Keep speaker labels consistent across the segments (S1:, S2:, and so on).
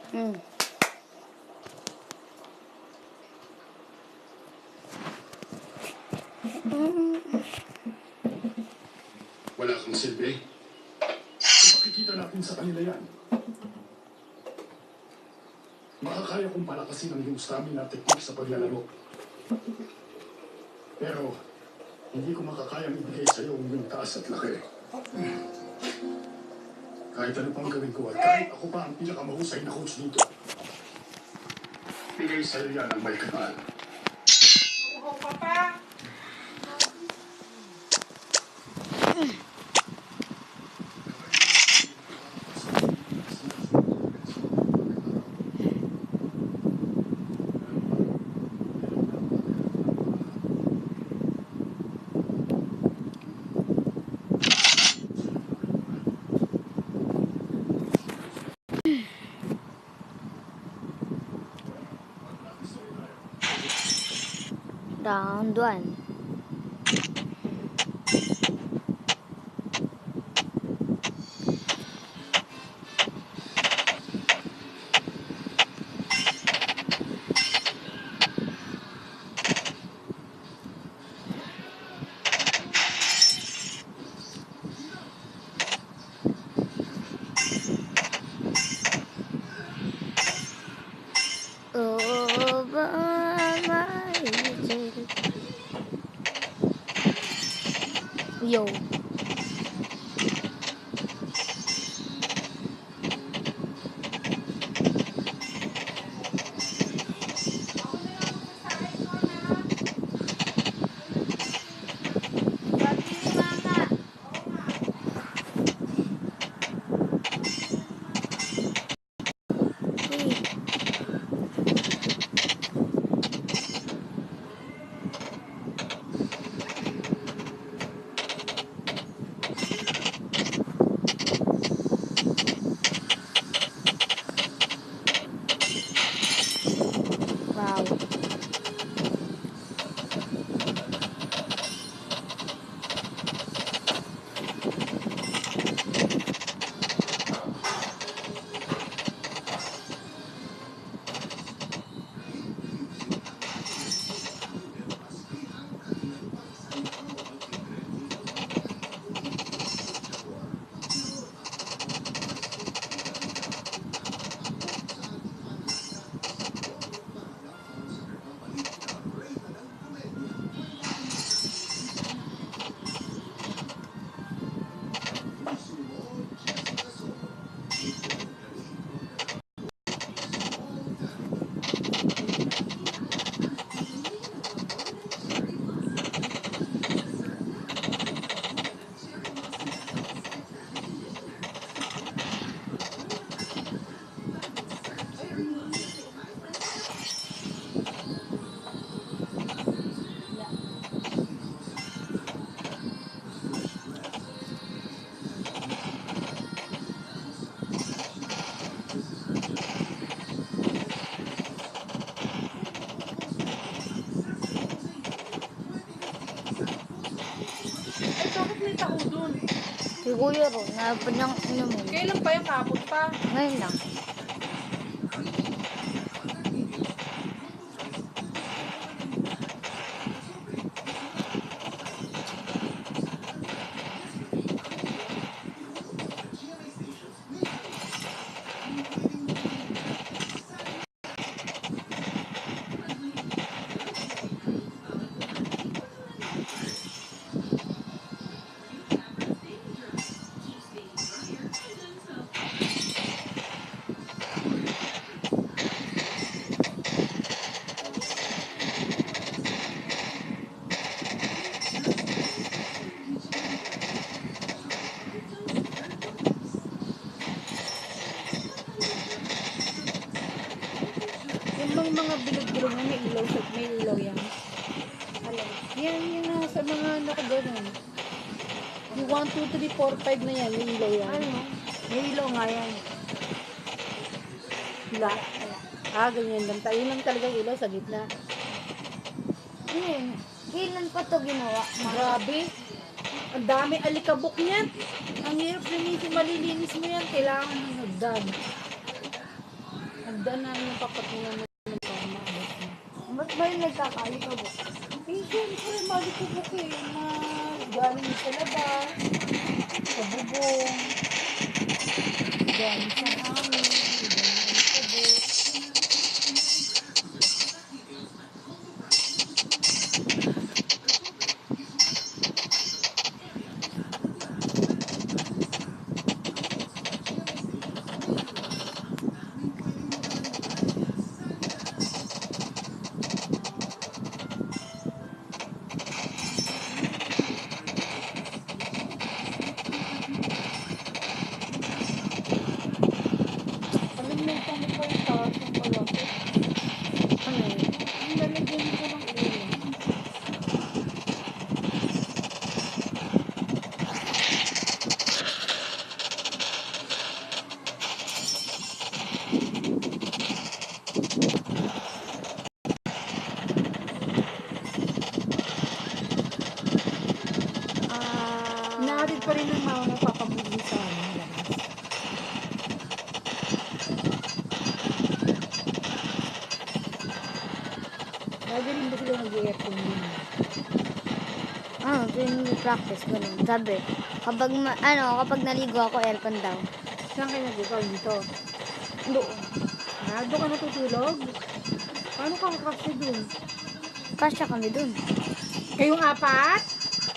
S1: Hmm.
S2: Wala kang silbi. Ipakikita natin sa kanila yan. Makakaya kong palakasin ang iyong stamina at teknik sa paglalaro. Pero, hindi ko makakayang ibigay sa iyo ang iyong taas at laki. Kahit ano pang gawin ko at kahit ako pa ang pinakamahusay na coach dito, bigay sa iyo yan ang may kapal.
S3: Uho ka pa.
S1: Round 1. Yo. Wow.
S3: Ay, bakit may tao dun?
S1: Si Kuya Ron, napad niyang inumin.
S3: Kailan pa yung kapon pa?
S1: Ngayon lang.
S3: Yung mga bilog-bilog na may ilaw yan.
S1: Alin?
S3: Yan, yung nasa mga nakaganon. Yung 1, 2, 3, 4, 5 na yan, may ilaw yan.
S1: Ano?
S3: May ilaw nga yan. Wala. Ah, ganyan lang. Yun lang talagang ilaw sa gitna.
S1: Yun. Kailan pa to ginawa?
S3: Grabe. Ang dami alikabok niyan. Ang hirap linisin, malilinis mo yan. Kailangan ng hagdan. Hagdan na yung papatunan mo ng pamahabot mo.
S1: Ba't ba yung nagkakalikabo?
S3: Eh, siyempre, malikubok eh. Galing sa labas, sa bubong, galing sa hangin, galing alikabok. Kalimutan mo pa yung taas ng malaki.
S1: Ano yun?
S3: Ang lalagyan ko ng ulo. Inaatid pa rin ng mama na papamili sa amin. Labas. Lagi rin ba sila nag-i-aircon din?
S1: Tuwing practice, ganun. Sabi, kapag naligo ako, aircon daw.
S3: Saan kayo nag-ikaw dito?
S1: Doon.
S3: Doon ka natutulog? Paano ka kakasya dun?
S1: Kasya kami dun.
S3: Kayong apat?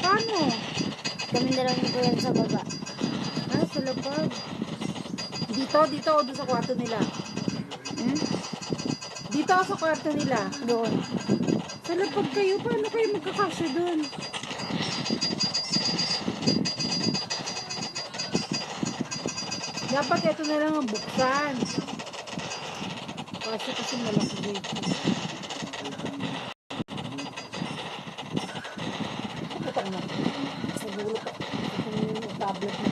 S3: Paano?
S1: Kami dalawa ni Kuya sa baba.
S3: Sa labag. Dito o doon sa kwarto nila?
S1: Hmm?
S3: Dito o sa kwarto nila?
S1: Doon.
S3: Sa labag kayo, paano kayo magkakasya dun? Dapat ito na lang ang buksan. Kasi malaki dito. Patang na. Sa dulo pa. Itong tablet na.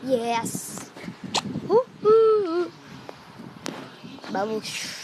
S1: Yes! Woohoo! Babush.